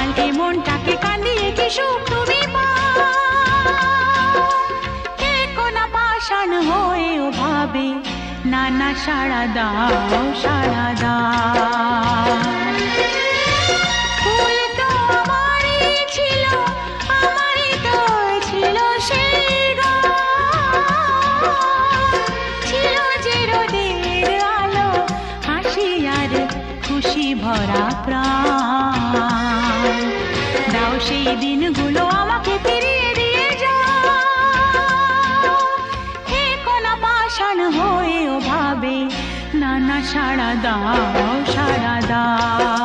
কাল এ মনটাকে কান্দিয়ে কি সুখ তুমি কে কোনা পাষাণ হয়েও ভাবে না না সাড়া দাও সাড়া দাও। ফুল তো আমারই ছিল, আমারই তো ছিল সেই ছিল যে রোদের আলো, হাসি আর খুশি ভরা প্রাণ। দাও সেই দিনগুলো আমাকে ফিরিয়ে দিয়ে যাও, হে কোনা পাষাণ হয়েও ভাবে না না সাড়া দাও সাড়া দাও।